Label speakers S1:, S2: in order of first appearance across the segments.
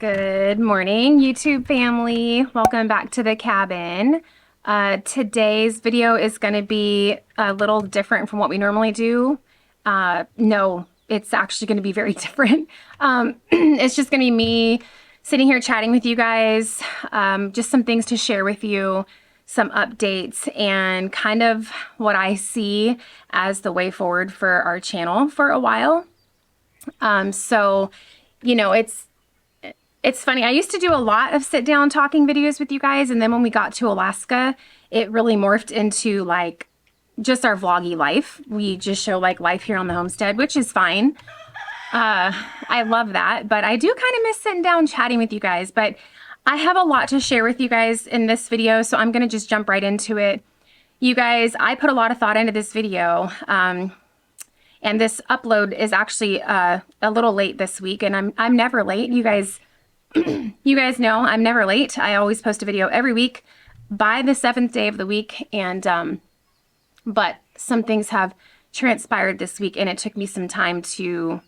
S1: Good morning, YouTube family. Welcome back to the cabin. Today's video is going to be a little different from what we normally do. No, it's actually going to be very different. It's just going to be me sitting here chatting with you guys, just some things to share with you, some updates, and kind of what I see as the way forward for our channel for a while. It's funny. I used to do a lot of sit down talking videos with you guys. And then when we got to Alaska, it really morphed into like just our vloggy life. We just show like life here on the homestead, which is fine. I love that, but I do kind of miss sitting down chatting with you guys, but I have a lot to share with you guys in this video. So I'm going to just jump right into it. You guys, I put a lot of thought into this video. And this upload is actually a little late this week, and I'm never late. You guys know I'm never late. I always post a video every week by the 7th day of the week, and but some things have transpired this week, and it took me some time to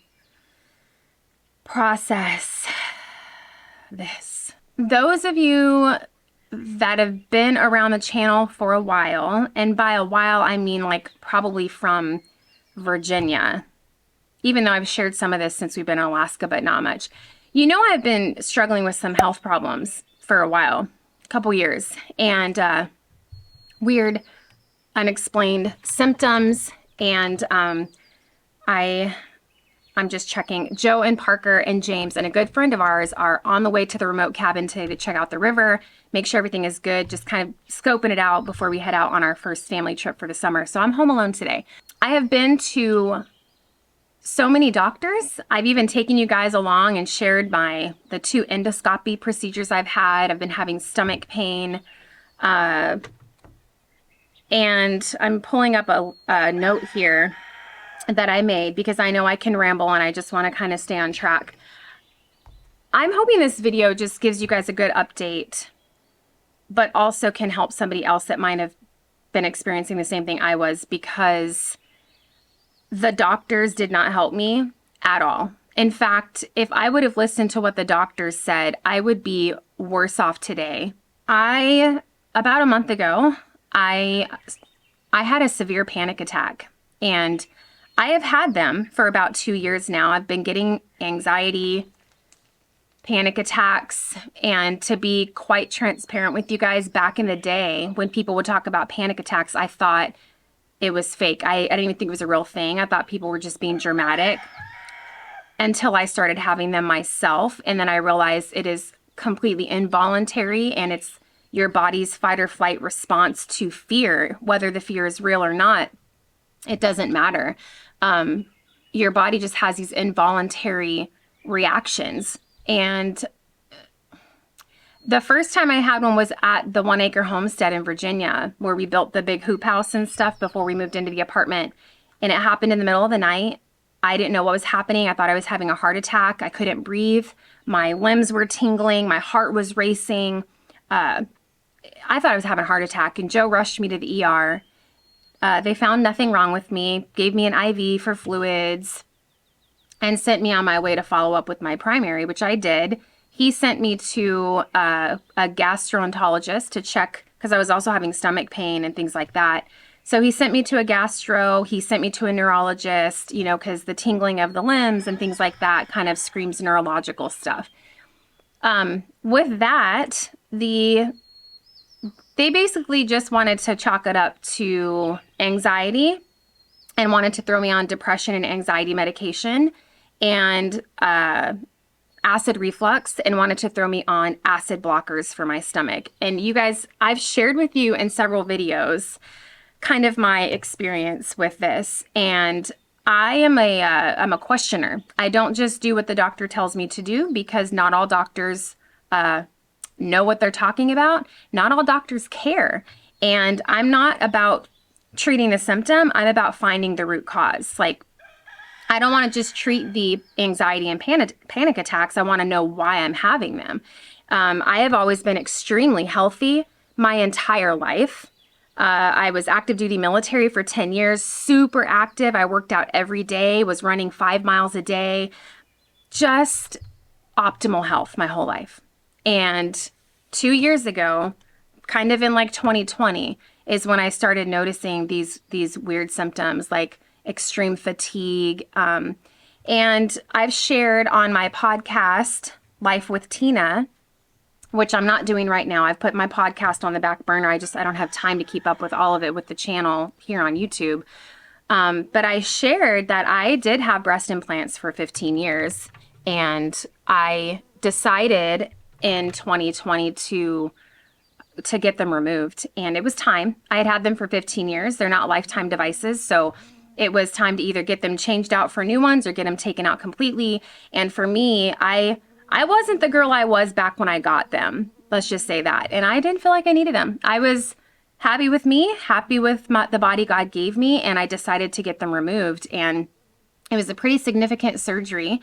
S1: process this. Those of you that have been around the channel for a while, and by a while I mean like probably from Virginia, even though I've shared some of this since we've been in Alaska, but not much. You know, I've been struggling with some health problems for a while, a couple years, and weird, unexplained symptoms. And I'm just checking. Joe and Parker and James and a good friend of ours are on the way to the remote cabin today to check out the river, make sure everything is good, just kind of scoping it out before we head out on our first family trip for the summer. So I'm home alone today. I have been to so many doctors. I've even taken you guys along and shared the 2 endoscopy procedures I've had. I've been having stomach pain. And I'm pulling up a note here that I made because I know I can ramble and I just want to kind of stay on track. I'm hoping this video just gives you guys a good update, but also can help somebody else that might have been experiencing the same thing I was, because the doctors did not help me at all. In fact, if I would have listened to what the doctors said, I would be worse off today. About a month ago, I had a severe panic attack, and I have had them for about 2 years now. I've been getting anxiety, panic attacks, and to be quite transparent with you guys, back in the day when people would talk about panic attacks, I thought it was fake. I didn't even think it was a real thing. I thought people were just being dramatic until I started having them myself. And then I realized it is completely involuntary, and it's your body's fight or flight response to fear. Whether the fear is real or not, it doesn't matter. Your body just has these involuntary reactions. And the first time I had one was at the 1 acre homestead in Virginia, where we built the big hoop house and stuff before we moved into the apartment. And it happened in the middle of the night. I didn't know what was happening. I thought I was having a heart attack. I couldn't breathe. My limbs were tingling. My heart was racing. I thought I was having a heart attack, and Joe rushed me to the ER. They found nothing wrong with me, gave me an IV for fluids, and sent me on my way to follow up with my primary, which I did. He sent me to a gastroenterologist to check, because I was also having stomach pain and things like that. So he sent me to a gastro. He sent me to a neurologist, you know, because the tingling of the limbs and things like that kind of screams neurological stuff. With that, they basically just wanted to chalk it up to anxiety and wanted to throw me on depression and anxiety medication and acid reflux, and wanted to throw me on acid blockers for my stomach. And you guys, I've shared with you in several videos kind of my experience with this, and I'm a questioner. I don't just do what the doctor tells me to do, because not all doctors know what they're talking about. Not all doctors care. And I'm not about treating the symptom. I'm about finding the root cause. Like, I don't want to just treat the anxiety and panic attacks. I want to know why I'm having them. I have always been extremely healthy my entire life. I was active duty military for 10 years, super active. I worked out every day, was running 5 miles a day, just optimal health my whole life. And 2 years ago, kind of in like 2020, is when I started noticing these weird symptoms like extreme fatigue. And I've shared on my podcast, Life with Tina, which I'm not doing right now. I've put my podcast on the back burner. I don't have time to keep up with all of it with the channel here on YouTube. But I shared that I did have breast implants for 15 years, and I decided in 2020 to get them removed, and it was time. I had them for 15 years. They're not lifetime devices, so it was time to either get them changed out for new ones or get them taken out completely. And for me, I wasn't the girl I was back when I got them. Let's just say that. And I didn't feel like I needed them. I was happy with me, happy with the body God gave me, and I decided to get them removed. And it was a pretty significant surgery.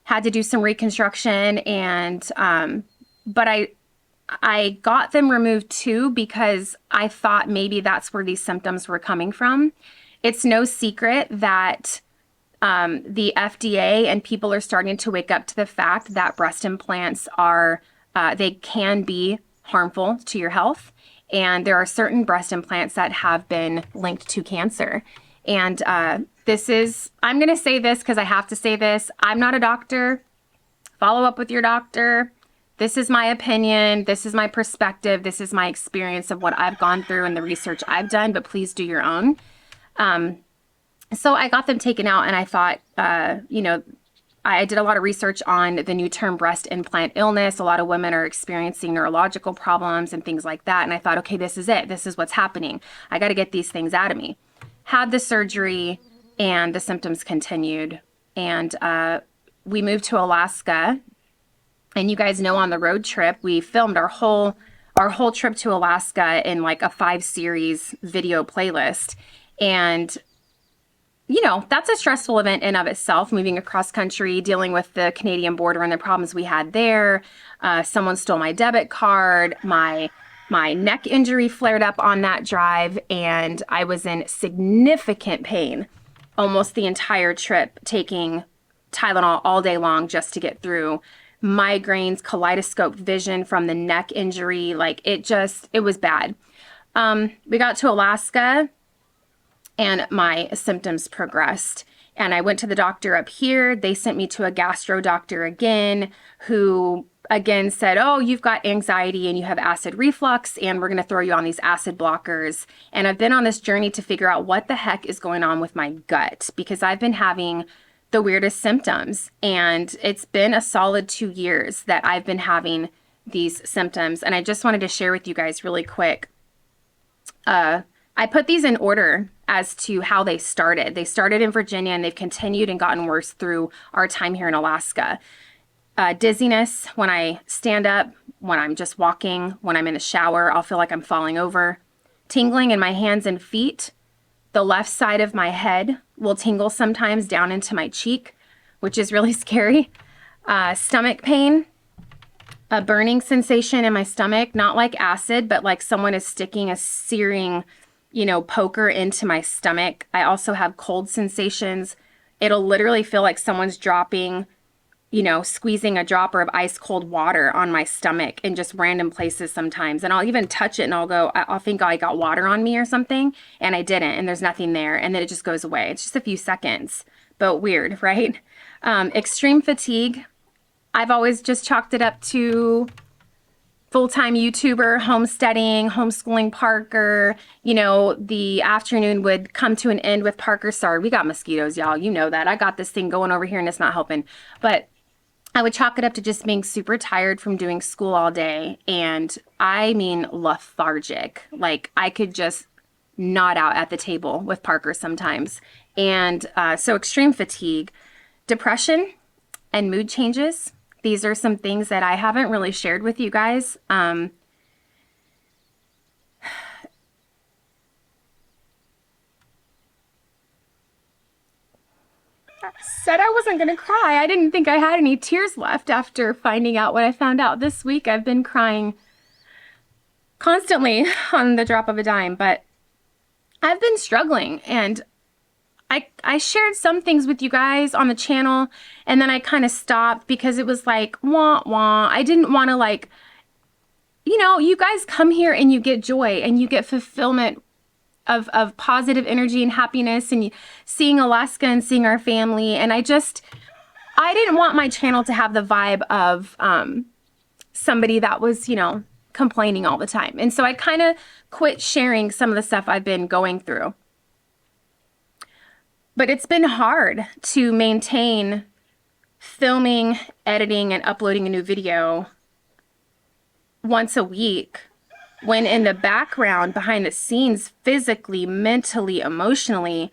S1: Had to do some reconstruction, and but I got them removed too because I thought maybe that's where these symptoms were coming from. It's no secret that the FDA and people are starting to wake up to the fact that breast implants are, they can be harmful to your health. And there are certain breast implants that have been linked to cancer. And I'm going to say this because I have to say this. I'm not a doctor. Follow up with your doctor. This is my opinion. This is my perspective. This is my experience of what I've gone through and the research I've done, but please do your own. So I got them taken out, and I thought, I did a lot of research on the new term breast implant illness. A lot of women are experiencing neurological problems and things like that. And I thought, okay, this is it. This is what's happening. I got to get these things out of me. Had the surgery, and the symptoms continued. And we moved to Alaska. And you guys know, on the road trip, we filmed our whole trip to Alaska in like a 5-series video playlist. And that's a stressful event in of itself, moving across country, dealing with the Canadian border and the problems we had there. Someone stole my debit card. My neck injury flared up on that drive, and I was in significant pain almost the entire trip, taking Tylenol all day long just to get through. Migraines, kaleidoscope vision from the neck injury. Like, it was bad. We got to Alaska, and my symptoms progressed. And I went to the doctor up here. They sent me to a gastro doctor again, who again said, oh, you've got anxiety and you have acid reflux, and we're going to throw you on these acid blockers. And I've been on this journey to figure out what the heck is going on with my gut, because I've been having the weirdest symptoms. And it's been a solid 2 years that I've been having these symptoms. And I just wanted to share with you guys really quick. I put these in order as to how they started. They started in Virginia, and they've continued and gotten worse through our time here in Alaska. Dizziness when I stand up, when I'm just walking, when I'm in the shower, I'll feel like I'm falling over. Tingling in my hands and feet. The left side of my head will tingle sometimes down into my cheek, which is really scary. Stomach pain. A burning sensation in my stomach, not like acid, but like someone is sticking a searing, poker into my stomach. I also have cold sensations. It'll literally feel like someone's dropping, squeezing a dropper of ice cold water on my stomach in just random places sometimes. And I'll even touch it, and I'll think I got water on me or something, and I didn't, and there's nothing there. And then it just goes away. It's just a few seconds, but weird, right? Extreme fatigue. I've always just chalked it up to full-time YouTuber, homesteading, homeschooling Parker. The afternoon would come to an end with Parker. Sorry, we got mosquitoes, y'all. You know that. I got this thing going over here, and it's not helping. But I would chalk it up to just being super tired from doing school all day. And I mean lethargic. Like, I could just nod out at the table with Parker sometimes. And so extreme fatigue, depression, and mood changes. These are some things that I haven't really shared with you guys. Said I wasn't going to cry. I didn't think I had any tears left after finding out what I found out. This week I've been crying constantly on the drop of a dime, but I've been struggling, and I shared some things with you guys on the channel, and then I kind of stopped because it was like, wah, wah. I didn't want to, like, you know, you guys come here and you get joy and you get fulfillment of positive energy and happiness, and seeing Alaska and seeing our family. And I didn't want my channel to have the vibe of somebody that was, you know, complaining all the time. And so I kind of quit sharing some of the stuff I've been going through. But it's been hard to maintain filming, editing, and uploading a new video once a week, when in the background, behind the scenes, physically, mentally, emotionally,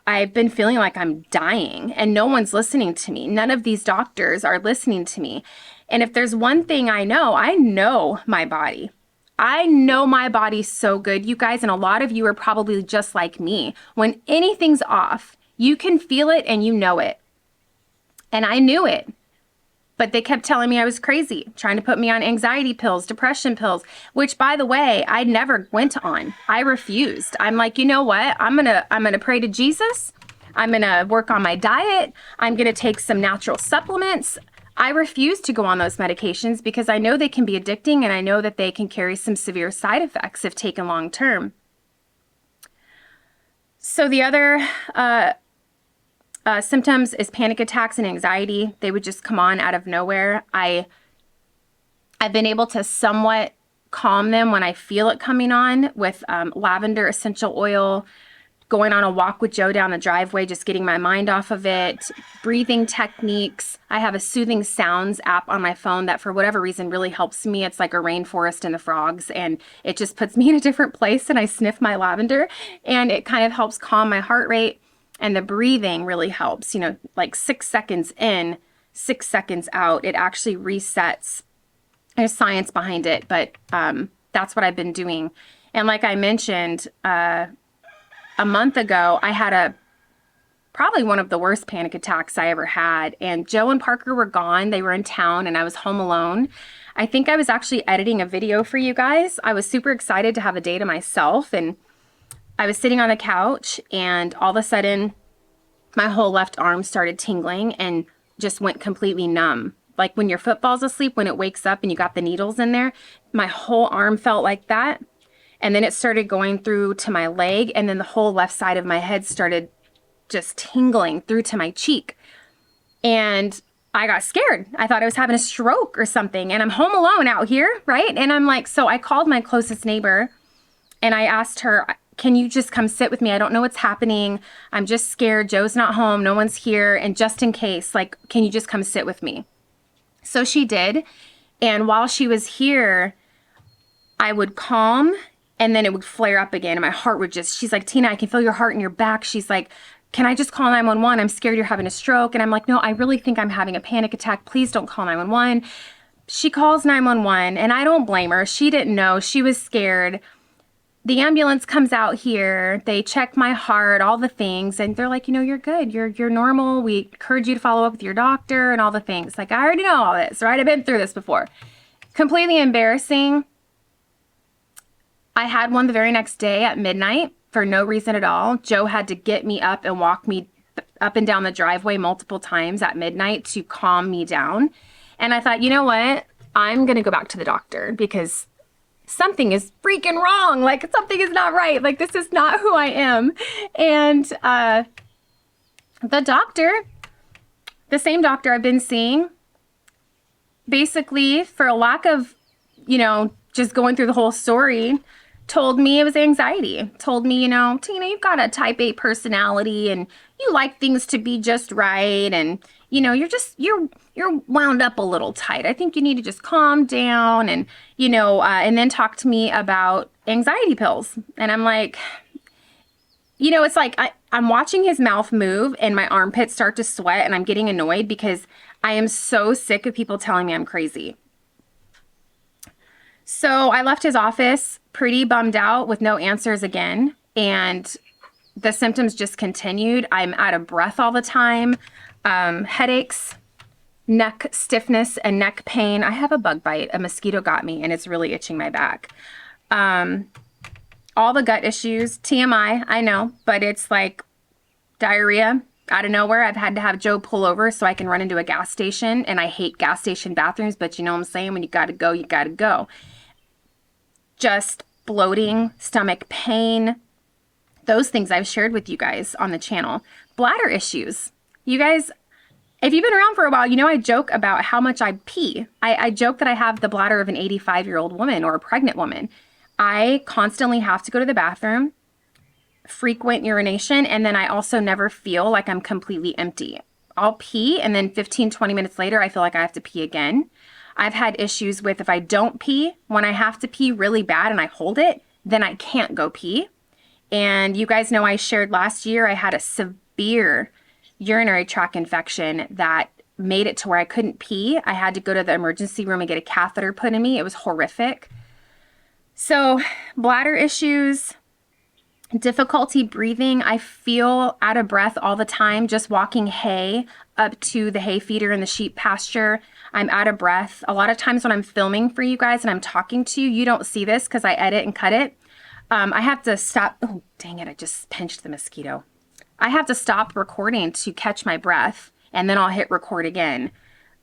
S1: I've been feeling like I'm dying and no one's listening to me. None of these doctors are listening to me. And if there's one thing I know my body. I know my body so good, you guys, and a lot of you are probably just like me. When anything's off, you can feel it and you know it. And I knew it. But they kept telling me I was crazy, trying to put me on anxiety pills, depression pills, which, by the way, I never went on. I refused. I'm like, you know what? I'm gonna pray to Jesus. I'm gonna work on my diet. I'm gonna take some natural supplements. I refuse to go on those medications because I know they can be addicting, and I know that they can carry some severe side effects if taken long term. So the other symptoms is panic attacks and anxiety. They would just come on out of nowhere. I've been able to somewhat calm them when I feel it coming on with lavender essential oil, going on a walk with Joe down the driveway, just getting my mind off of it, breathing techniques. I have a soothing sounds app on my phone that for whatever reason really helps me. It's like a rainforest and the frogs, and it just puts me in a different place, and I sniff my lavender, and it kind of helps calm my heart rate. And the breathing really helps, you know, like 6 seconds in, 6 seconds out, it actually resets. There's science behind it, but that's what I've been doing. And like I mentioned, a month ago, I had probably one of the worst panic attacks I ever had. And Joe and Parker were gone. They were in town and I was home alone. I think I was actually editing a video for you guys. I was super excited to have a day to myself, and I was sitting on the couch, and all of a sudden my whole left arm started tingling and just went completely numb. Like when your foot falls asleep, when it wakes up and you got the needles in there, my whole arm felt like that. And then it started going through to my leg, and then the whole left side of my head started just tingling through to my cheek. And I got scared. I thought I was having a stroke or something, and I'm home alone out here, right? And I'm like, so I called my closest neighbor and I asked her, can you just come sit with me? I don't know what's happening. I'm just scared. Joe's not home. No one's here. And just in case, like, can you just come sit with me? So she did. And while she was here, I would calm, and then it would flare up again. And my heart would just, she's like, Tina, I can feel your heart in your back. She's like, can I just call 911? I'm scared you're having a stroke. And I'm like, no, I really think I'm having a panic attack. Please don't call 911. She calls 911, and I don't blame her. She didn't know. She was scared. The ambulance comes out here. They check my heart, all the things, and they're like, you know, you're good. You're normal. We encourage you to follow up with your doctor and all the things. Like, I already know all this, right? I've been through this before. Completely embarrassing. I had one the very next day at midnight for no reason at all. Joe had to get me up and walk me up and down the driveway multiple times at midnight to calm me down. And I thought, you know what? I'm going to go back to the doctor because something is freaking wrong. Like, something is not right. Like, this is not who I am. And the doctor, the same doctor I've been seeing, basically, for a lack of, you know, just going through the whole story, told me it was anxiety. Told me, you know, Tina, you've got a type A personality and you like things to be just right. And, you know, you're wound up a little tight. I think you need to just calm down and, you know, and then talk to me about anxiety pills. And I'm like, you know, it's like I'm watching his mouth move and my armpits start to sweat, and I'm getting annoyed because I am so sick of people telling me I'm crazy. So I left his office pretty bummed out with no answers again. And the symptoms just continued. I'm out of breath all the time, headaches, neck stiffness, and neck pain. I have a bug bite. A mosquito got me, and it's really itching my back. All the gut issues, TMI, I know, but it's like diarrhea out of nowhere. I've had to have Joe pull over so I can run into a gas station, and I hate gas station bathrooms, but you know what I'm saying? When you gotta go, you gotta go. Just bloating, stomach pain, those things I've shared with you guys on the channel. Bladder issues. You guys, if you've been around for a while, you know I joke about how much I pee. I joke that I have the bladder of an 85-year-old woman or a pregnant woman. I constantly have to go to the bathroom, frequent urination, and then I also never feel like I'm completely empty. I'll pee, and then 15, 20 minutes later, I feel like I have to pee again. I've had issues with if I don't pee, when I have to pee really bad and I hold it, then I can't go pee. And you guys know I shared last year I had a severe urinary tract infection that made it to where I couldn't pee. I had to go to the emergency room and get a catheter put in me. It was horrific. So bladder issues, difficulty breathing. I feel out of breath all the time just walking hay up to the hay feeder in the sheep pasture. I'm out of breath. A lot of times when I'm filming for you guys and I'm talking to you, you don't see this because I edit and cut it. I have to stop. Oh, dang it. I just pinched the mosquito. I have to stop recording to catch my breath, and then I'll hit record again.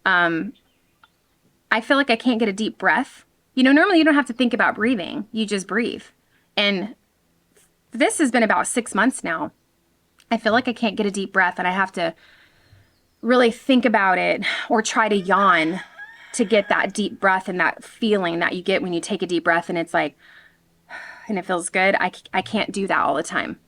S1: I feel like I can't get a deep breath. You know, normally you don't have to think about breathing. You just breathe. And this has been about 6 months now. I feel like I can't get a deep breath, and I have to really think about it or try to yawn to get that deep breath and that feeling that you get when you take a deep breath and it's like, and it feels good. I can't do that all the time.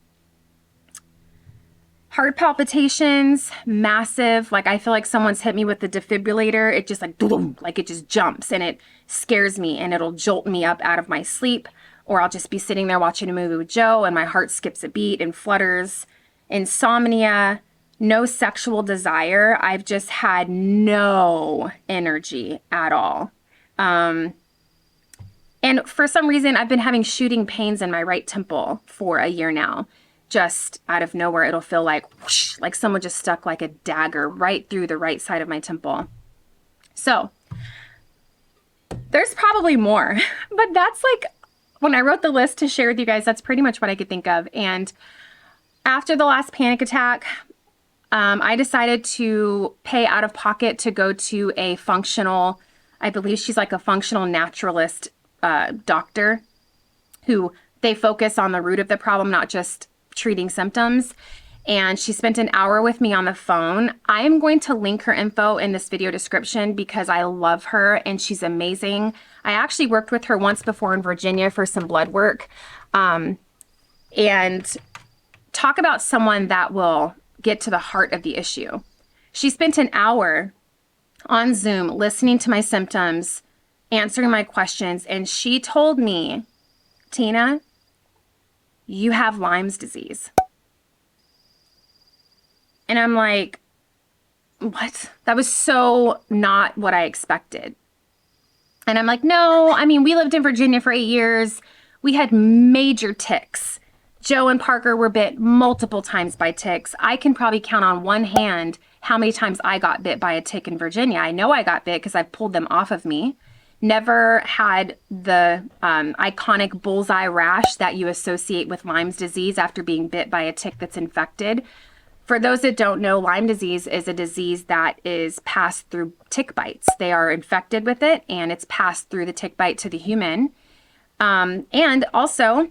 S1: Heart palpitations, massive. Like I feel like someone's hit me with the defibrillator. It just like it just jumps and it scares me and it'll jolt me up out of my sleep. Or I'll just be sitting there watching a movie with Joe and my heart skips a beat and flutters. Insomnia, no sexual desire. I've just had no energy at all. And for some reason, I've been having shooting pains in my right temple for a year now. Just out of nowhere, it'll feel like whoosh, like someone just stuck like a dagger right through the right side of my temple. So there's probably more, but that's like, when I wrote the list to share with you guys, that's pretty much what I could think of. And after the last panic attack, I decided to pay out of pocket to go to a functional, I believe she's like a functional naturalist doctor who they focus on the root of the problem, not just treating symptoms. And she spent an hour with me on the phone. I am going to link her info in this video description because I love her and she's amazing. I actually worked with her once before in Virginia for some blood work. And talk about someone that will get to the heart of the issue. She spent an hour on Zoom listening to my symptoms, answering my questions, and she told me, Tina, you have Lyme's disease. And I'm like, what? That was so not what I expected. And I'm like, no, I mean, we lived in Virginia for 8 years. We had major ticks. Joe and Parker were bit multiple times by ticks. I can probably count on one hand how many times I got bit by a tick in Virginia. I know I got bit because I pulled them off of me. Never had the iconic bullseye rash that you associate with Lyme's disease after being bit by a tick that's infected. For those that don't know, Lyme disease is a disease that is passed through tick bites. They are infected with it and it's passed through the tick bite to the human. And also,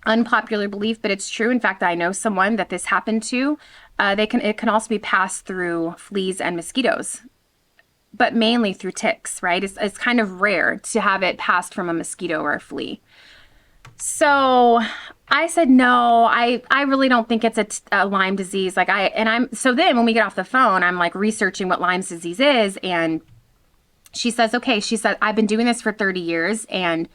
S1: unpopular belief, but it's true. In fact, I know someone that this happened to. It can also be passed through fleas and mosquitoes, but mainly through ticks, right? It's kind of rare to have it passed from a mosquito or a flea. So I said, no, I really don't think it's a Lyme disease. So then when we get off the phone, I'm like researching what Lyme's disease is. And she says, okay, she said, I've been doing this for 30 years and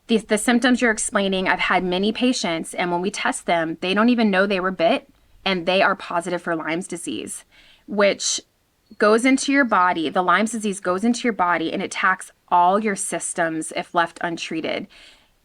S1: the symptoms you're explaining, I've had many patients, and when we test them, they don't even know they were bit, and they are positive for Lyme's disease, which goes into your body. The Lyme's disease goes into your body and attacks all your systems if left untreated.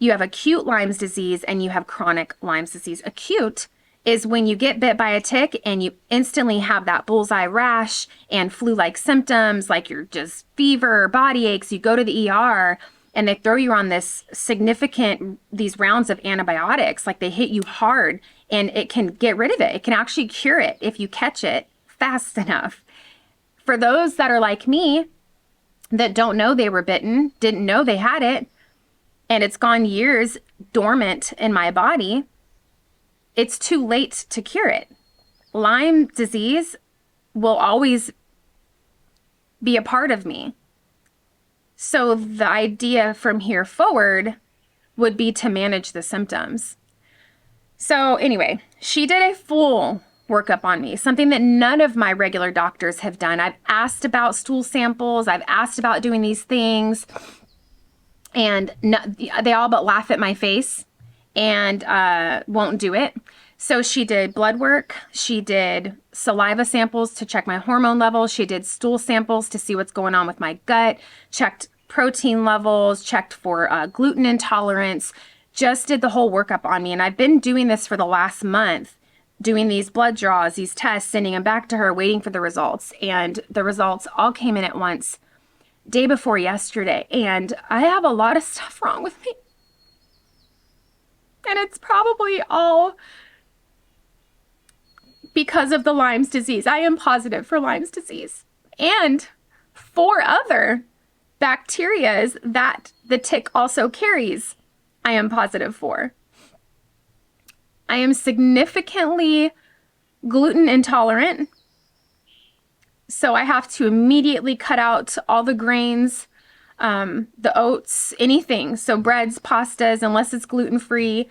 S1: You have acute Lyme's disease and you have chronic Lyme's disease. Acute is when you get bit by a tick and you instantly have that bullseye rash and flu-like symptoms, like you're just fever, body aches. You go to the ER and they throw you on these rounds of antibiotics, like they hit you hard and it can get rid of it. It can actually cure it if you catch it fast enough. For those that are like me, that don't know they were bitten, didn't know they had it, and it's gone years dormant in my body, it's too late to cure it. Lyme disease will always be a part of me. So the idea from here forward would be to manage the symptoms. So anyway, she did a full workup on me, something that none of my regular doctors have done. I've asked about stool samples. I've asked about doing these things, and no, they all but laugh at my face and won't do it. So she did blood work. She did saliva samples to check my hormone levels. She did stool samples to see what's going on with my gut, checked protein levels, checked for gluten intolerance, just did the whole workup on me. And I've been doing this for the last month, doing these blood draws, these tests, sending them back to her, waiting for the results. And the results all came in at once, day before yesterday. And I have a lot of stuff wrong with me. And it's probably all because of the Lyme's disease. I am positive for Lyme's disease and 4 other bacterias that the tick also carries. I am positive for. I am significantly gluten intolerant, so I have to immediately cut out all the grains, the oats, anything. So breads, pastas, unless it's gluten-free.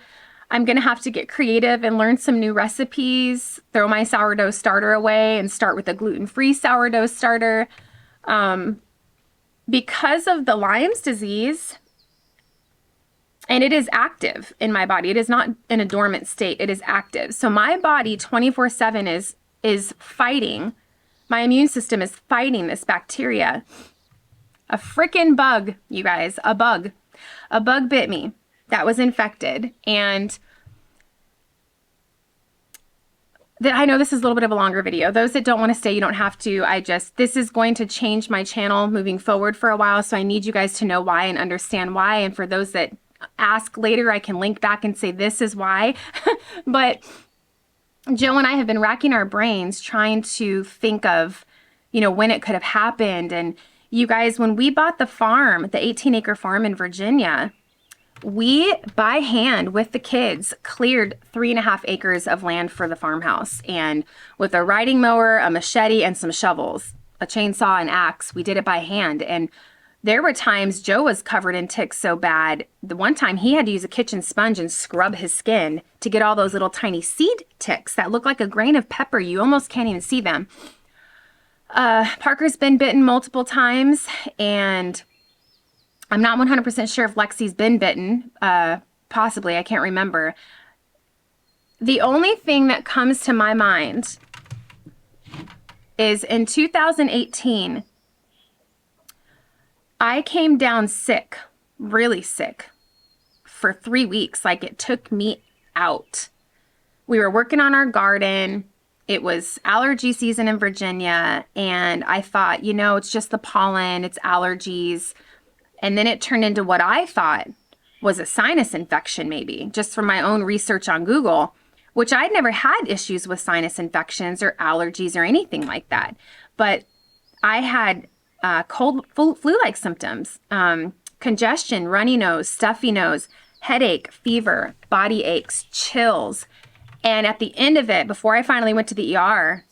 S1: I'm going to have to get creative and learn some new recipes, throw my sourdough starter away and start with a gluten-free sourdough starter. Because of the Lyme's disease, and it is active in my body. It is not in a dormant state. It is active. So my body 24/7 is fighting. My immune system is fighting this bacteria. A freaking bug, you guys, a bug. A bug bit me that was infected. And I know this is a little bit of a longer video. Those that don't want to stay, you don't have to. This is going to change my channel moving forward for a while. So I need you guys to know why and understand why. And for those that ask later, I can link back and say, this is why. But Joe and I have been racking our brains trying to think of, when it could have happened. And you guys, when we bought the farm, the 18-acre farm in Virginia, we, by hand with the kids, cleared 3.5 acres of land for the farmhouse. And with a riding mower, a machete, and some shovels, a chainsaw, and axe, we did it by hand. And there were times Joe was covered in ticks so bad. The one time he had to use a kitchen sponge and scrub his skin to get all those little tiny seed ticks that look like a grain of pepper. You almost can't even see them. Parker's been bitten multiple times, and I'm not 100% sure if Lexi's been bitten. Possibly, I can't remember. The only thing that comes to my mind is in 2018, I came down sick, really sick, for 3 weeks. Like, it took me out. We were working on our garden. It was allergy season in Virginia, and I thought, it's just the pollen, it's allergies. And then it turned into what I thought was a sinus infection, maybe, just from my own research on Google, which I'd never had issues with sinus infections or allergies or anything like that. But I had cold flu-like symptoms, congestion, runny nose, stuffy nose, headache, fever, body aches, chills. And at the end of it, before I finally went to the ER,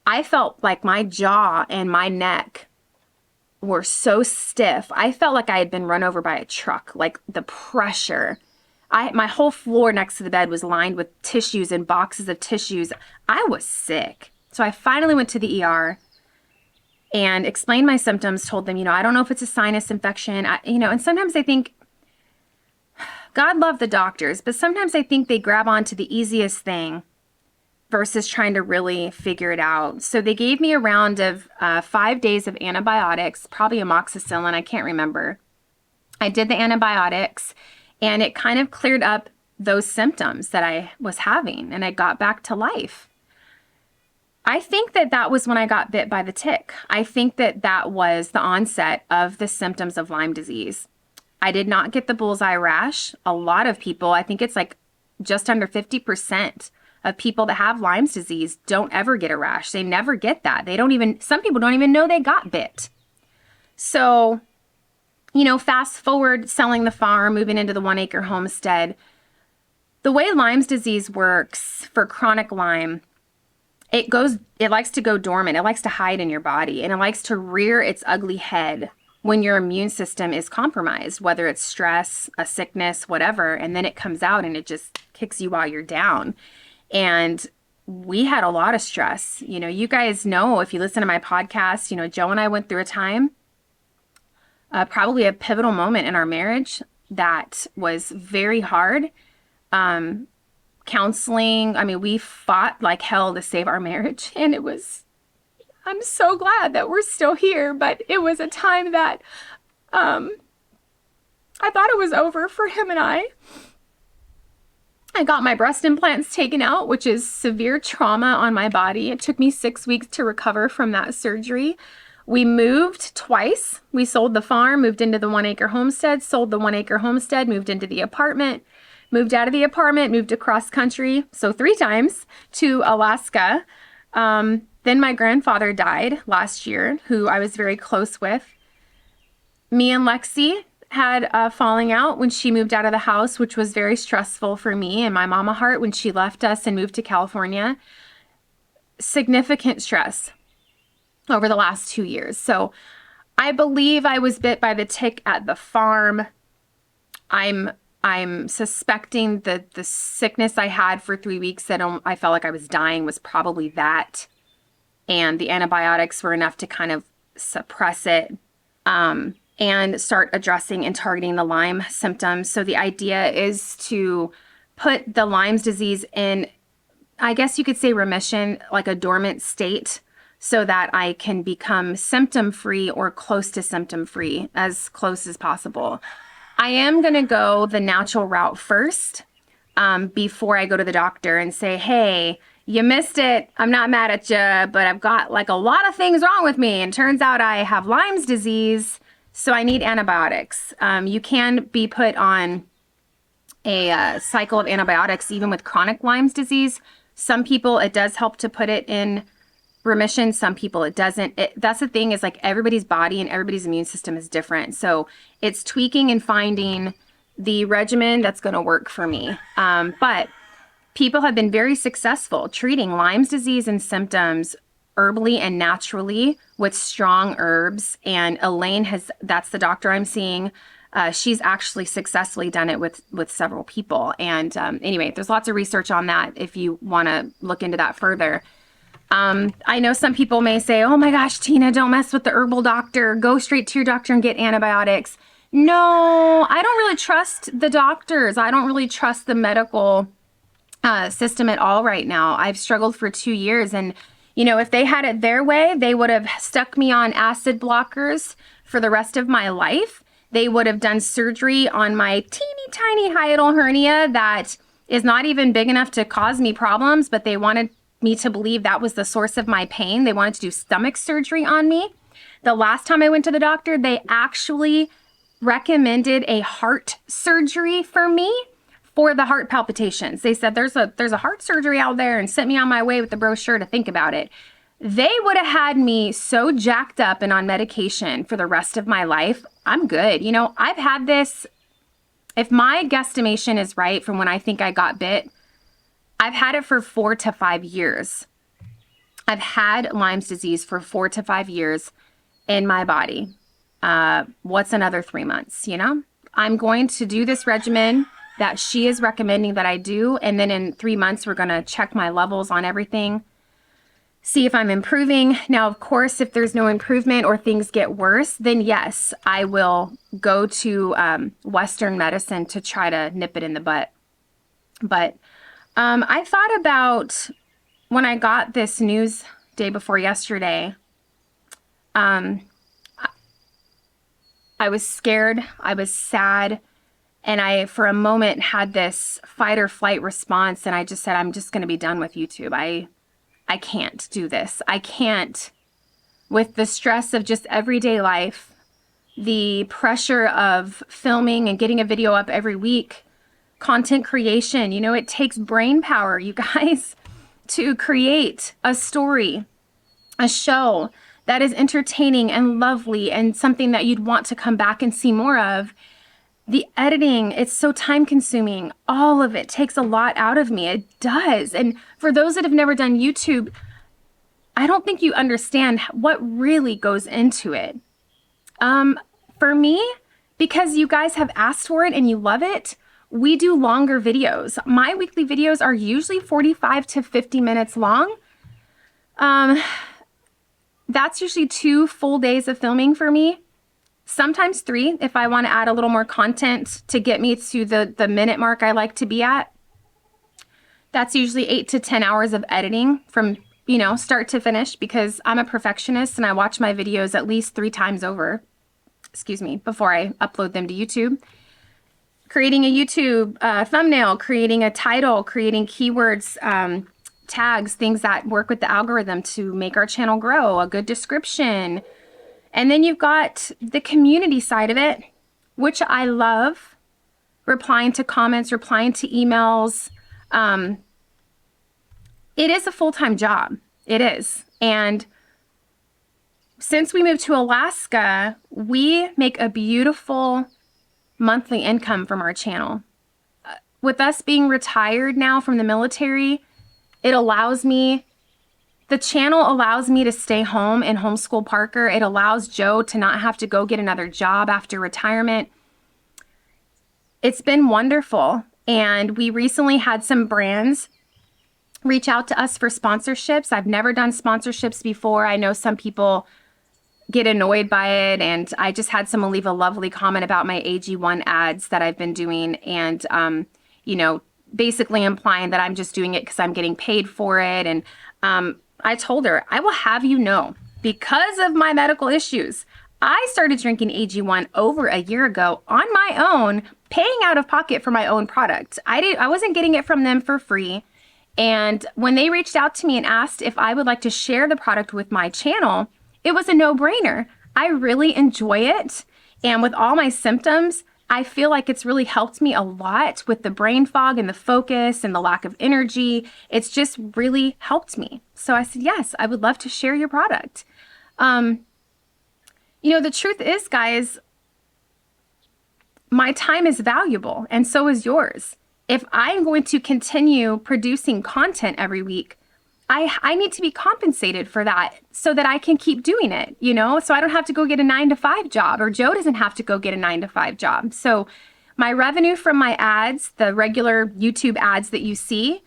S1: I felt like my jaw and my neck were so stiff. I felt like I had been run over by a truck, like the pressure. My whole floor next to the bed was lined with tissues and boxes of tissues. I was sick. So I finally went to the ER and explained my symptoms, told them, I don't know if it's a sinus infection, and sometimes I think, God love the doctors, but sometimes I think they grab onto the easiest thing versus trying to really figure it out. So they gave me a round of 5 days of antibiotics, probably amoxicillin, I can't remember. I did the antibiotics, and it kind of cleared up those symptoms that I was having, and I got back to life. I think that was when I got bit by the tick. I think that was the onset of the symptoms of Lyme disease. I did not get the bullseye rash. A lot of people, I think it's like just under 50% of people that have Lyme's disease don't ever get a rash. They never get that. Some people don't even know they got bit. So, you know, fast forward selling the farm, moving into the 1-acre homestead. The way Lyme's disease works for chronic Lyme, it likes to go dormant. It likes to hide in your body, and it likes to rear its ugly head when your immune system is compromised, whether it's stress, a sickness, whatever, and then it comes out and it just kicks you while you're down. And we had a lot of stress. You know, you guys know, if you listen to my podcast, you know, Joe and I went through a time, probably a pivotal moment in our marriage that was very hard. Counseling, I mean, we fought like hell to save our marriage, and I'm so glad that we're still here, but it was a time that I thought it was over for him and I. I got my breast implants taken out, which is severe trauma on my body. It took me 6 weeks to recover from that surgery. We moved twice. We sold the farm, moved into the 1-acre homestead, sold the 1-acre homestead, moved into the apartment, moved out of the apartment, moved across country, so 3 times, to Alaska. Then my grandfather died last year, who I was very close with. Me and Lexi had a falling out when she moved out of the house, which was very stressful for me and my mama heart when she left us and moved to California. Significant stress over the last 2 years. So I believe I was bit by the tick at the farm. I'm suspecting that the sickness I had for 3 weeks that I felt like I was dying was probably that. And the antibiotics were enough to kind of suppress it. And start addressing and targeting the Lyme symptoms. So the idea is to put the Lyme's disease in, I guess you could say, remission, like a dormant state, so that I can become symptom-free or close to symptom-free, as close as possible. I am going to go the natural route first before I go to the doctor and say, hey, you missed it. I'm not mad at you, but I've got like a lot of things wrong with me. And turns out I have Lyme's disease. So I need antibiotics. You can be put on a cycle of antibiotics even with chronic Lyme's disease. Some people, it does help to put it in remission. Some people, it doesn't. That's the thing, is like everybody's body and everybody's immune system is different. So it's tweaking and finding the regimen that's going to work for me. But people have been very successful treating Lyme's disease and symptoms herbally and naturally with strong herbs. And Elaine that's the doctor I'm seeing. She's actually successfully done it with several people. And anyway, there's lots of research on that if you want to look into that further. I know some people may say, oh my gosh, Tina, don't mess with the herbal doctor. Go straight to your doctor and get antibiotics. No, I don't really trust the doctors. I don't really trust the medical system at all right now. I've struggled for 2 years, and you know, if they had it their way, they would have stuck me on acid blockers for the rest of my life. They would have done surgery on my teeny tiny hiatal hernia that is not even big enough to cause me problems, but they wanted me to believe that was the source of my pain. They wanted to do stomach surgery on me. The last time I went to the doctor, they actually recommended a heart surgery for me for the heart palpitations. They said there's a heart surgery out there, and sent me on my way with the brochure to think about it. They would have had me so jacked up and on medication for the rest of my life. I'm good. You know, I've had this, if my guesstimation is right from when I think I got bit, I've had it for 4 to 5 years. I've had Lyme's disease for 4 to 5 years in my body. What's another 3 months, you know? I'm going to do this regimen that she is recommending that I do. And then in 3 months, we're going to check my levels on everything, see if I'm improving. Now, of course, if there's no improvement or things get worse, then yes, I will go to Western medicine to try to nip it in the butt. But I thought about when I got this news day before yesterday, I was scared, I was sad, and I, for a moment, had this fight or flight response, and I just said, I'm just going to be done with YouTube. I can't do this. I can't, with the stress of just everyday life, the pressure of filming and getting a video up every week, content creation. You know, it takes brain power, you guys, to create a story, a show that is entertaining and lovely and something that you'd want to come back and see more of. The editing, it's so time consuming. All of it takes a lot out of me. It does. And for those that have never done YouTube, I don't think you understand what really goes into it. For me, because you guys have asked for it and you love it, we do longer videos. My weekly videos are usually 45 to 50 minutes long. That's usually 2 full days of filming for me. Sometimes 3 if I want to add a little more content to get me to the minute mark I like to be at. That's usually 8 to 10 hours of editing from, you know, start to finish, because I'm a perfectionist and I watch my videos at least 3 times over, before I upload them to YouTube. Creating a YouTube thumbnail, creating a title, creating keywords, tags, things that work with the algorithm to make our channel grow, a good description. And then you've got the community side of it, which I love, replying to comments, replying to emails. It is a full-time job. It is. And since we moved to Alaska, we make a beautiful monthly income from our channel. With us being retired now from the military, the channel allows me to stay home and homeschool Parker. It allows Joe to not have to go get another job after retirement. It's been wonderful. And we recently had some brands reach out to us for sponsorships. I've never done sponsorships before. I know some people get annoyed by it. And I just had someone leave a lovely comment about my AG1 ads that I've been doing. And, you know, basically implying that I'm just doing it because I'm getting paid for it. And I told her, I will have you know, because of my medical issues, I started drinking AG1 over a year ago on my own, paying out of pocket for my own product. I wasn't getting it from them for free. And when they reached out to me and asked if I would like to share the product with my channel, it was a no-brainer. I really enjoy it. And with all my symptoms, I feel like it's really helped me a lot with the brain fog and the focus and the lack of energy. It's just really helped me. So I said, yes, I would love to share your product. You know, the truth is, guys, my time is valuable and so is yours. If I'm going to continue producing content every week, I need to be compensated for that so that I can keep doing it, you know, so I don't have to go get a 9-to-5 job, or Joe doesn't have to go get a 9-to-5 job. So my revenue from my ads, the regular YouTube ads that you see,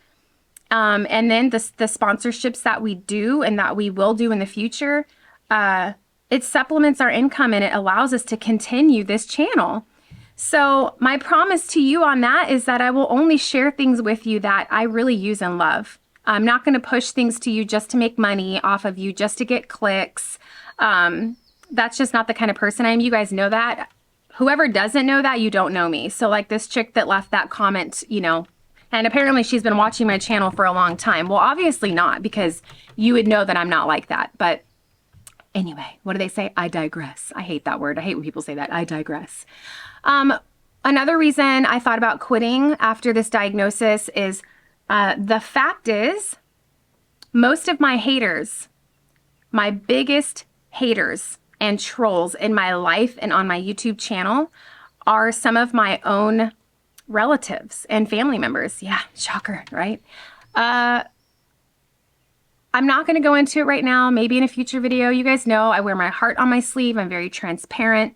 S1: and then the sponsorships that we do and that we will do in the future, it supplements our income and it allows us to continue this channel. So my promise to you on that is that I will only share things with you that I really use and love. I'm not going to push things to you just to make money off of you, just to get clicks. That's just not the kind of person I am. You guys know that. Whoever doesn't know that, you don't know me. So like this chick that left that comment, you know, and apparently she's been watching my channel for a long time. Well, obviously not, because you would know that I'm not like that. But anyway, what do they say? I digress. I hate that word. I hate when people say that. I digress. Another reason I thought about quitting after this diagnosis is the fact is, most of my haters, my biggest haters and trolls in my life and on my YouTube channel are some of my own relatives and family members. Yeah, shocker, right? I'm not going to go into it right now. Maybe in a future video. You guys know I wear my heart on my sleeve. I'm very transparent.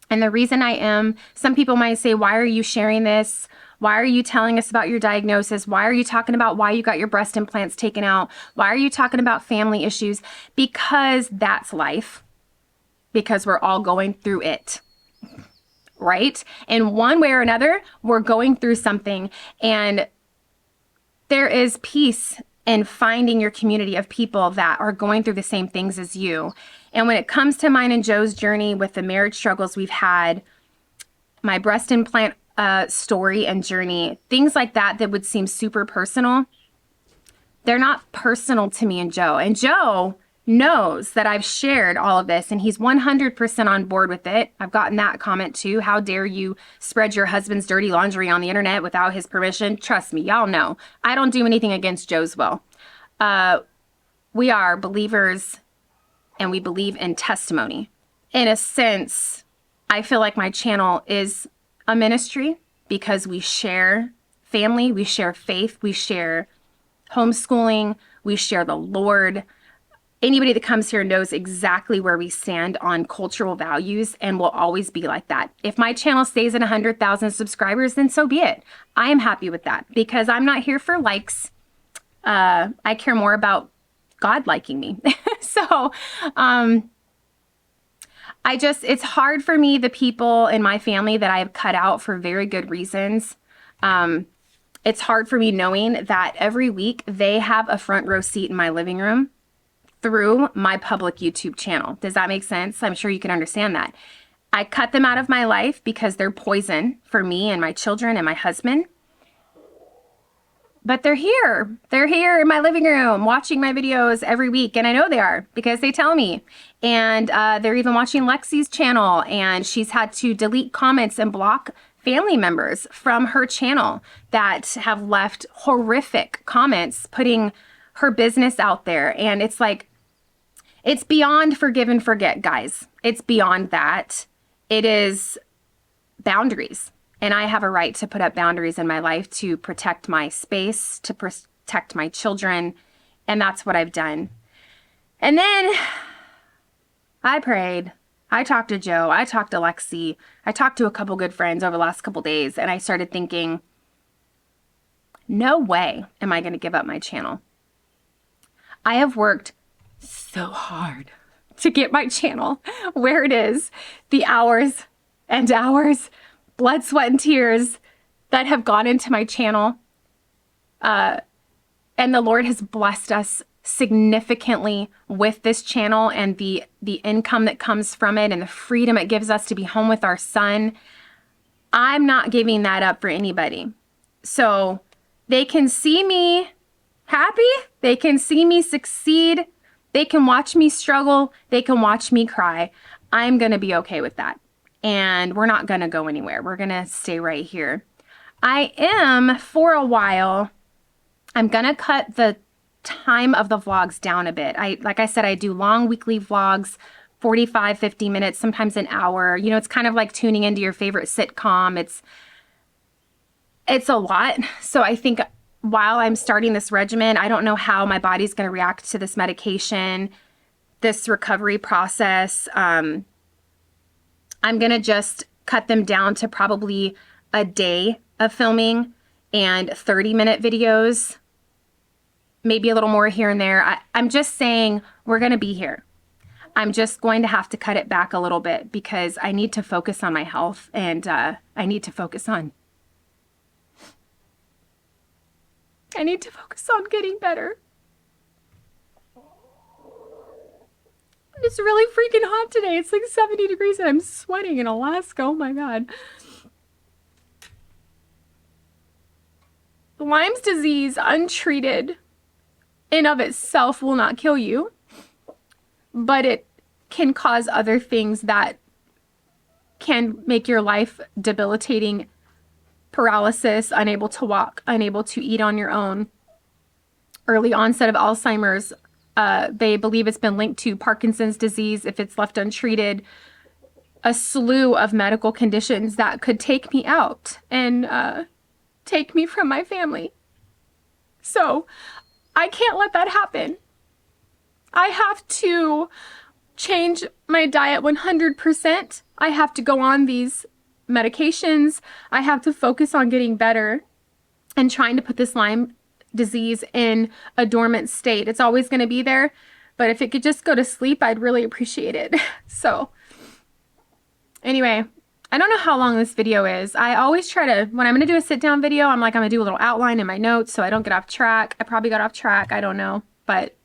S1: And the reason I am, some people might say, why are you sharing this? Why are you telling us about your diagnosis? Why are you talking about why you got your breast implants taken out? Why are you talking about family issues? Because that's life. Because we're all going through it, right? In one way or another, we're going through something, and there is peace in finding your community of people that are going through the same things as you. And when it comes to mine and Joe's journey with the marriage struggles we've had, my breast implant story and journey, things like that that would seem super personal, they're not personal to me and Joe. And Joe knows that I've shared all of this and he's 100% on board with it. I've gotten that comment too. How dare you spread your husband's dirty laundry on the internet without his permission? Trust me, y'all know. I don't do anything against Joe's will. We are believers and we believe in testimony. In a sense, I feel like my channel is a ministry because we share family, we share faith, we share homeschooling, we share the Lord. Anybody that comes here knows exactly where we stand on cultural values and will always be like that. If my channel stays at 100,000 subscribers, then so be it. I am happy with that because I'm not here for likes. I care more about God liking me. So, it's hard for me, the people in my family that I have cut out for very good reasons. It's hard for me knowing that every week they have a front row seat in my living room through my public YouTube channel. Does that make sense? I'm sure you can understand that. I cut them out of my life because they're poison for me and my children and my husband. But they're here. They're here in my living room watching my videos every week. And I know they are because they tell me. And they're even watching Lexi's channel. And she's had to delete comments and block family members from her channel that have left horrific comments putting her business out there. And it's like, it's beyond forgive and forget, guys. It's beyond that. It is boundaries. And I have a right to put up boundaries in my life to protect my space, to protect my children. And that's what I've done. And then I prayed. I talked to Joe. I talked to Lexi. I talked to a couple good friends over the last couple days. And I started thinking, no way am I going to give up my channel. I have worked so hard to get my channel where it is. The hours and hours, blood, sweat, and tears that have gone into my channel. And the Lord has blessed us significantly with this channel and the income that comes from it and the freedom it gives us to be home with our son. I'm not giving that up for anybody. So they can see me happy. They can see me succeed. They can watch me struggle. They can watch me cry. I'm going to be okay with that. And we're not going to go anywhere. We're going to stay right here. I am, for a while, I'm going to cut the time of the vlogs down a bit. Like I said, I do long weekly vlogs, 45, 50 minutes, sometimes an hour. You know, it's kind of like tuning into your favorite sitcom. It's a lot. So I think while I'm starting this regimen, I don't know how my body's going to react to this medication, this recovery process. I'm going to just cut them down to probably a day of filming and 30-minute videos, maybe a little more here and there. I'm just saying we're going to be here. I'm just going to have to cut it back a little bit because I need to focus on my health and I need to focus on getting better. It's really freaking hot today. It's like 70 degrees and I'm sweating in Alaska. Oh my God. Lyme's disease, untreated in of itself, will not kill you, but it can cause other things that can make your life debilitating. Paralysis, unable to walk, unable to eat on your own. Early onset of Alzheimer's. They believe it's been linked to Parkinson's disease if it's left untreated. A slew of medical conditions that could take me out and take me from my family. So I can't let that happen. I have to change my diet 100%. I have to go on these medications. I have to focus on getting better and trying to put this Lyme disease in a dormant state. It's always going to be there, but if it could just go to sleep, I'd really appreciate it. So anyway, I don't know how long this video is. I always try to, when I'm going to do a sit down video, I'm going to do a little outline in my notes so I don't get off track. I probably got off track. I don't know. But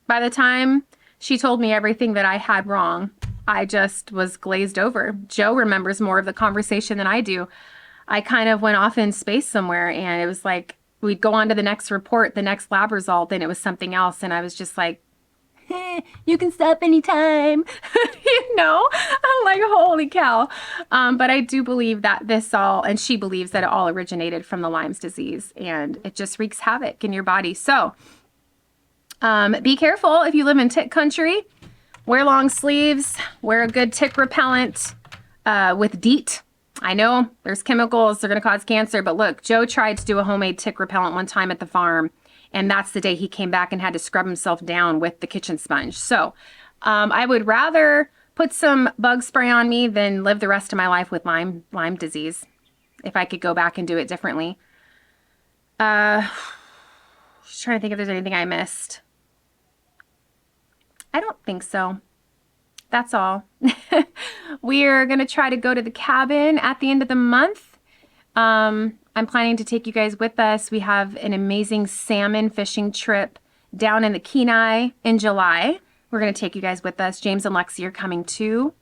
S1: by the time she told me everything that I had wrong, I just was glazed over. Joe remembers more of the conversation than I do. I kind of went off in space somewhere and it was like, we'd go on to the next report, the next lab result, and it was something else. And I was just like, You can stop anytime. You know, I'm like, holy cow. But I do believe that this all, and she believes that it all originated from the Lyme's disease, and it just wreaks havoc in your body. So be careful if you live in tick country. Wear long sleeves, wear a good tick repellent with DEET. I know there's chemicals, they're going to cause cancer, but look, Joe tried to do a homemade tick repellent one time at the farm, and that's the day he came back and had to scrub himself down with the kitchen sponge. So I would rather put some bug spray on me than live the rest of my life with Lyme disease, if I could go back and do it differently. Just trying to think if there's anything I missed. I don't think so. That's all. We're going to try to go to the cabin at the end of the month. I'm planning to take you guys with us. We have an amazing salmon fishing trip down in the Kenai in July. We're going to take you guys with us. James and Lexi are coming too.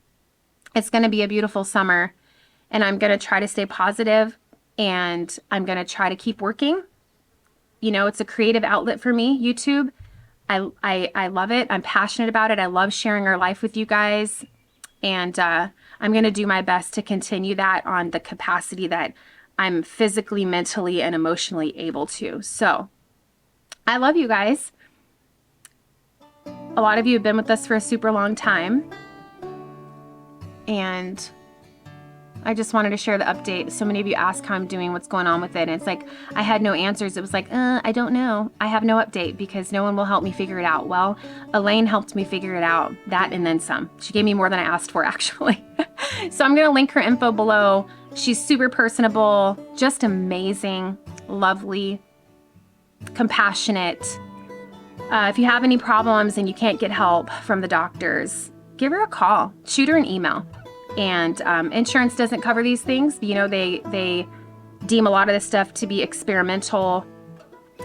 S1: It's going to be a beautiful summer, and I'm going to try to stay positive, and I'm going to try to keep working. You know, it's a creative outlet for me, YouTube. I love it. I'm passionate about it. I love sharing our life with you guys. And I'm going to do my best to continue that on the capacity that I'm physically, mentally, and emotionally able to. So I love you guys. A lot of you have been with us for a super long time. And I just wanted to share the update. So many of you ask how I'm doing, what's going on with it. And it's like, I had no answers. It was like, I don't know. I have no update because no one will help me figure it out. Well, Elaine helped me figure it out, that and then some. She gave me more than I asked for, actually. So I'm going to link her info below. She's super personable, just amazing, lovely, compassionate. If you have any problems and you can't get help from the doctors, give her a call, shoot her an email. And insurance doesn't cover these things. You know, they deem a lot of this stuff to be experimental.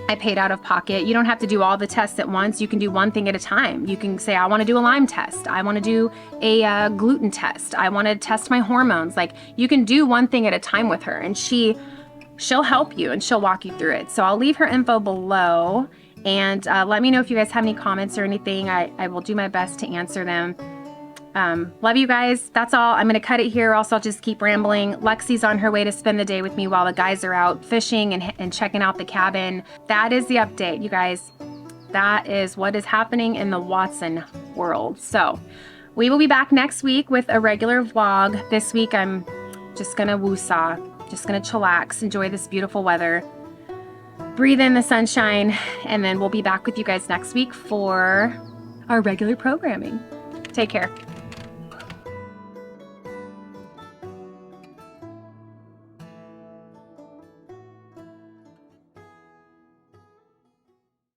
S1: I paid out of pocket. You don't have to do all the tests at once. You can do one thing at a time. You can say, I want to do a Lyme test. I want to do a gluten test. I want to test my hormones. Like, you can do one thing at a time with her, and she'll help you and she'll walk you through it. So I'll leave her info below, and let me know if you guys have any comments or anything. I will do my best to answer them. Love you guys. That's all. I'm going to cut it here. Also, I'll just keep rambling. Lexi's on her way to spend the day with me while the guys are out fishing and checking out the cabin. That is the update, you guys. That is what is happening in the Watson world. So we will be back next week with a regular vlog. This week, I'm just going to woo-saw, just going to chillax, enjoy this beautiful weather, breathe in the sunshine, and then we'll be back with you guys next week for our regular programming. Take care.